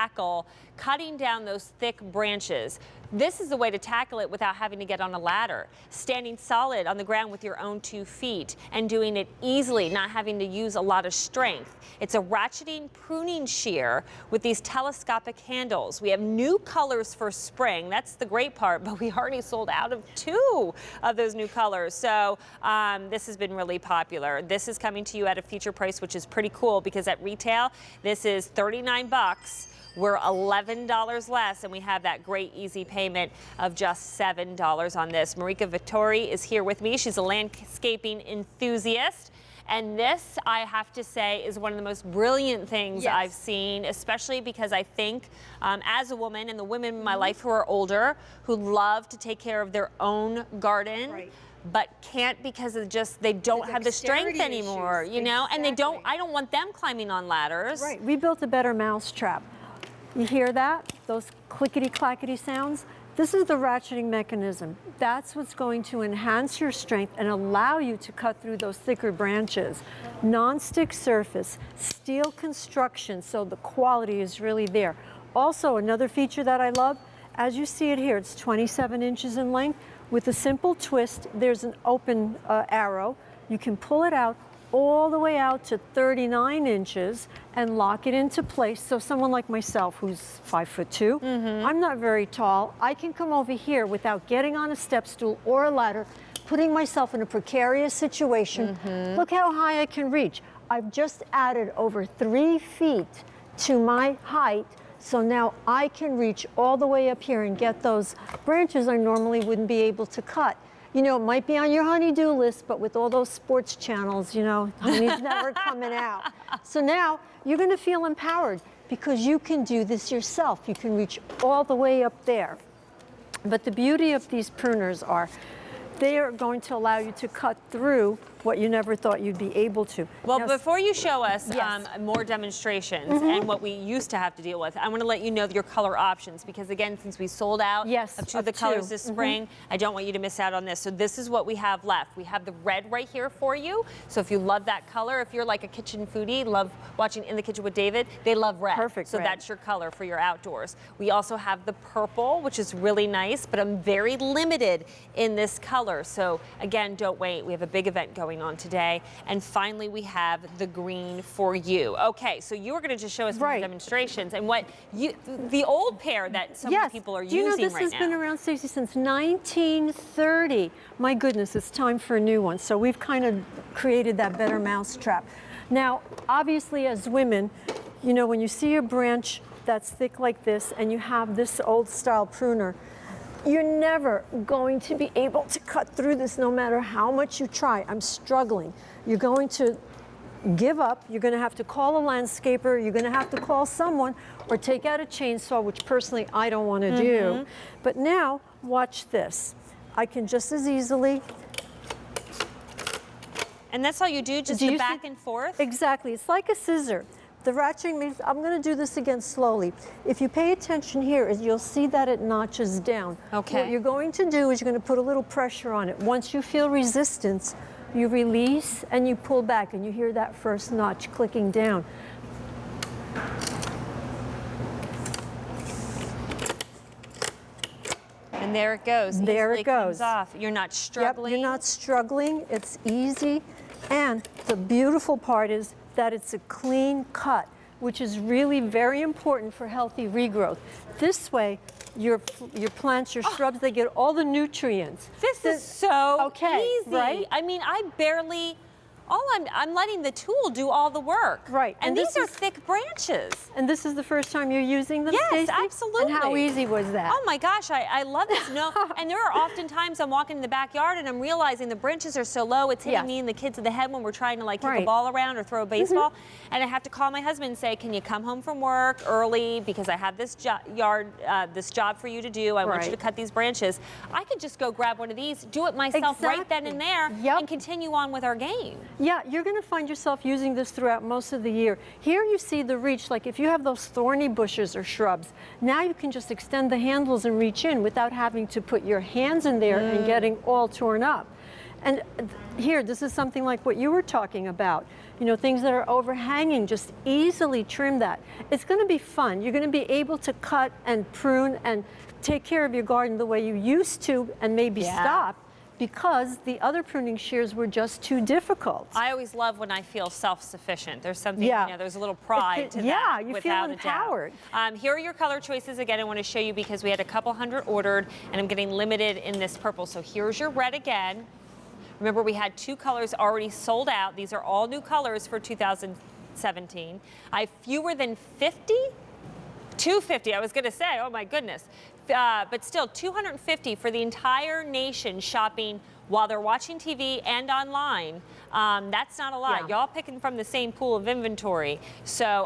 tackle cutting down those thick branches. This is the way to tackle it without having to get on a ladder. Standing solid on the ground with your own 2 feet and doing it easily, not having to use a lot of strength. It's a ratcheting pruning shear with these telescopic handles. We have new colors for spring. That's the great part, but we already sold out of 2 of those new colors. So this has been really popular. This is coming to you at a feature price, which is pretty cool because at retail, this is $39. We're $11 less, and we have that great easy payment of just $7 on this. Marika Vittori is here with me. She's a landscaping enthusiast. And this, I have to say, is one of the most brilliant things I've seen, especially because I think as a woman and the women in my life who are older, who love to take care of their own garden, but can't because of just they don't have the strength anymore, you know, and I don't want them climbing on ladders. Right, we built a better mousetrap. You hear that? Those clickety-clackety sounds? This is the ratcheting mechanism. That's what's going to enhance your strength and allow you to cut through those thicker branches. Non-stick surface, steel construction, so the quality is really there. Also, another feature that I love, as you see it here, it's 27 inches in length. With a simple twist, there's an open arrow. You can pull it out all the way out to 39 inches and lock it into place. So someone like myself who's 5'2", I'm not very tall, I can come over here without getting on a step stool or a ladder, putting myself in a precarious situation. Look how high I can reach. I've just added over 3 feet to my height, so now I can reach all the way up here and get those branches I normally wouldn't be able to cut. You know, it might be on your honey-do list, but with all those sports channels, you know, honey's never coming out. So now you're going to feel empowered because you can do this yourself. You can reach all the way up there. But the beauty of these pruners are they are going to allow you to cut through what you never thought you'd be able to. Well, now, before you show us more demonstrations and what we used to have to deal with, I want to let you know your color options because, again, since we sold out of 2 of the colors this spring, I don't want you to miss out on this. So this is what we have left. We have the red right here for you. So if you love that color, if you're like a kitchen foodie, love watching In the Kitchen with David, they love red. Perfect. So red. That's your color for your outdoors. We also have the purple, which is really nice, but I'm very limited in this color. So again, don't wait. We have a big event going on today. And finally, we have the green for you. Okay, so you were going to just show us more demonstrations and what you, the old pair that so many people are using right now. You know, this has been around, Stacey, since 1930. My goodness, it's time for a new one. So we've kind of created that better mousetrap. Now, obviously, as women, you know, when you see a branch that's thick like this and you have this old style pruner, you're never going to be able to cut through this no matter how much you try. I'm struggling. You're going to give up. You're going to have to call a landscaper. You're going to have to call someone or take out a chainsaw, which personally I don't want to do. But now, watch this. I can just as easily. And that's all you do, just the back and forth? Exactly. It's like a scissor. The ratcheting means, I'm going to do this again slowly. If you pay attention here, you'll see that it notches down. Okay. What you're going to do is you're going to put a little pressure on it. Once you feel resistance, you release and you pull back, and you hear that first notch clicking down. And there it goes. There it goes. Comes off. You're not struggling. Yep, you're not struggling. It's easy. And the beautiful part is that it's a clean cut, which is really very important for healthy regrowth. This way, your plants, your shrubs, they get all the nutrients. This is so easy. Right? I mean, I barely, I'm letting the tool do all the work. Right. And these are thick branches. And this is the first time you're using them, Yes, Stacey? absolutely. And how easy was that? Oh my gosh, I love this. No, and there are often times I'm walking in the backyard and I'm realizing the branches are so low, it's hitting me in the kids in the head when we're trying to like kick a ball around or throw a baseball. And I have to call my husband and say, can you come home from work early because I have this this job for you to do. I want you to cut these branches. I could just go grab one of these, do it myself right then and there, and continue on with our game. Yeah, you're going to find yourself using this throughout most of the year. Here you see the reach, like if you have those thorny bushes or shrubs, now you can just extend the handles and reach in without having to put your hands in there and getting all torn up. And here, this is something like what you were talking about. You know, things that are overhanging, just easily trim that. It's going to be fun. You're going to be able to cut and prune and take care of your garden the way you used to, and maybe stop, because the other pruning shears were just too difficult. I always love when I feel self-sufficient. There's something, you know, there's a little pride to that. Yeah, you feel without empowered. a doubt. Here are your color choices again. I want to show you because we had a couple hundred ordered, and I'm getting limited in this purple. So here's your red again. Remember, we had 2 colors already sold out. These are all new colors for 2017. I have fewer than 50. 250, I was going to say, oh my goodness. But still, 250 for the entire nation shopping while they're watching TV and online. That's not a lot. Y'all picking from the same pool of inventory. So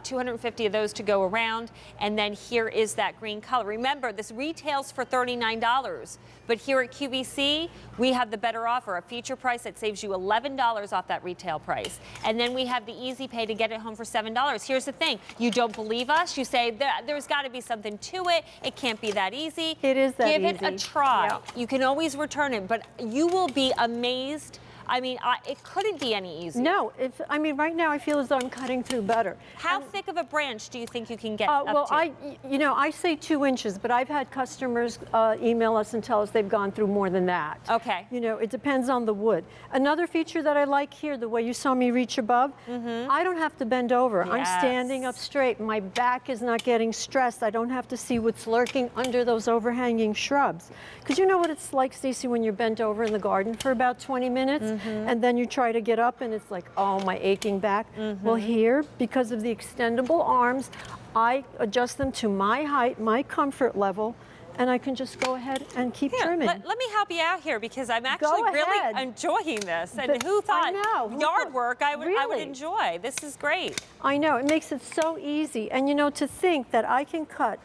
250 of those to go around. And then here is that green color. Remember, this retails for $39. But here at QVC, we have the better offer, a feature price that saves you $11 off that retail price. And then we have the easy pay to get it home for $7. Here's the thing. You don't believe us? You say, there's got to be something to it. It can't be that easy. It is that easy. Give it a try. You can always return it, but you will be amazed. I mean, it couldn't be any easier. No, I mean, right now I feel as though I'm cutting through better. How thick of a branch do you think you can get up well, to? you know, I say 2 inches, but I've had customers email us and tell us they've gone through more than that. Okay. You know, it depends on the wood. Another feature that I like here, the way you saw me reach above, I don't have to bend over. I'm standing up straight. My back is not getting stressed. I don't have to see what's lurking under those overhanging shrubs. Because you know what it's like, Stacey, when you're bent over in the garden for about 20 minutes, and then you try to get up and it's like, oh, my aching back. Well, here, because of the extendable arms, I adjust them to my height, my comfort level, and I can just go ahead and keep trimming. Let me help you out here because I'm actually really enjoying this. And who thought yard work I would enjoy? This is great. I know, it makes it so easy. And you know, to think that I can cut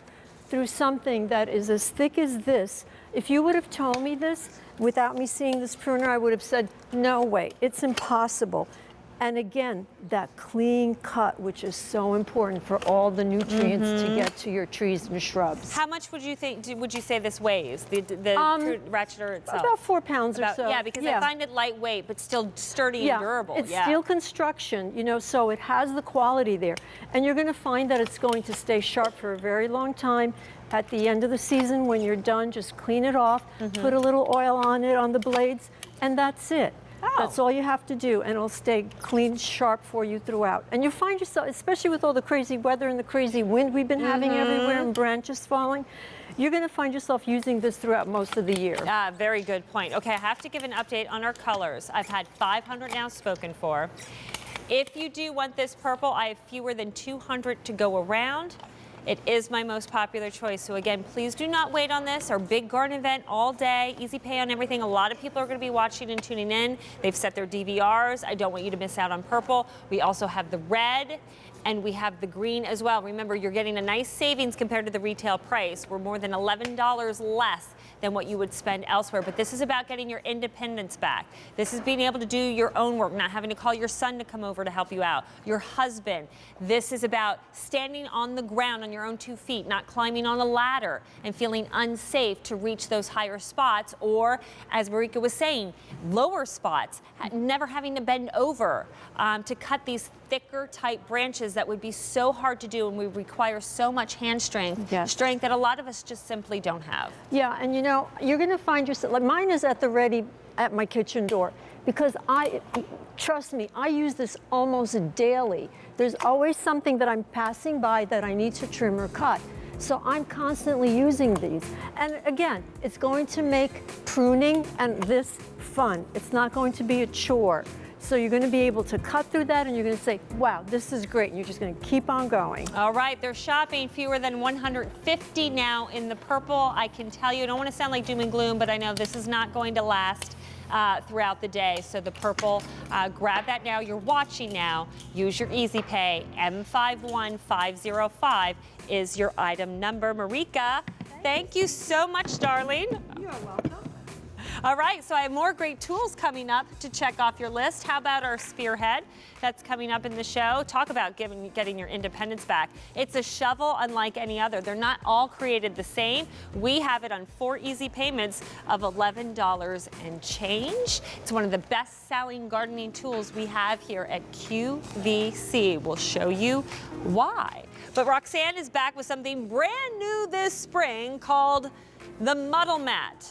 through something that is as thick as this, if you would have told me this without me seeing this pruner, I would have said, no way, it's impossible. And again, that clean cut, which is so important for all the nutrients to get to your trees and shrubs. How much would you say this weighs, the ratcheter itself? About 4 pounds or so. Yeah, because I find it lightweight, but still sturdy and durable. It's steel construction, you know, so it has the quality there. And you're going to find that it's going to stay sharp for a very long time. At the end of the season, when you're done, just clean it off, put a little oil on it, on the blades, and that's it. That's all you have to do, and it'll stay clean, sharp for you throughout. And you'll find yourself, especially with all the crazy weather and the crazy wind we've been having everywhere and branches falling, you're going to find yourself using this throughout most of the year. Very good point. Okay, I have to give an update on our colors. I've had 500 now spoken for. If you do want this purple, I have fewer than 200 to go around. It is my most popular choice. So again, please do not wait on this. Our big garden event all day, easy pay on everything. A lot of people are going to be watching and tuning in. They've set their DVRs. I don't want you to miss out on purple. We also have the red and we have the green as well. Remember, you're getting a nice savings compared to the retail price. We're more than $11 less than what you would spend elsewhere. But this is about getting your independence back. This is being able to do your own work, not having to call your son to come over to help you out, your husband. This is about standing on the ground on your own 2 feet, not climbing on a ladder and feeling unsafe to reach those higher spots, or, as Marika was saying, lower spots, never having to bend over to cut these thicker type branches that would be so hard to do and would require so much hand strength, strength that a lot of us just simply don't have. Yeah, and you know, you're going to find yourself, like mine is at the ready at my kitchen door, because trust me, I use this almost daily. There's always something that I'm passing by that I need to trim or cut. So I'm constantly using these. And again, it's going to make pruning and this fun. It's not going to be a chore. So you're going to be able to cut through that and you're going to say, wow, this is great. And you're just going to keep on going. All right, they're shopping fewer than 150 now in the purple. I can tell you, I don't want to sound like doom and gloom, but I know this is not going to last throughout the day. So the purple, grab that now. You're watching now. Use your easy pay. M51505 is your item number. Marika, thank you so much, darling. You're welcome. All right, so I have more great tools coming up to check off your list. How about our spearhead? That's coming up in the show. Talk about getting your independence back. It's a shovel unlike any other. They're not all created the same. We have it on 4 easy payments of $11 and change. It's one of the best-selling gardening tools we have here at QVC. We'll show you why. But Roxanne is back with something brand new this spring called the Muddle Mat.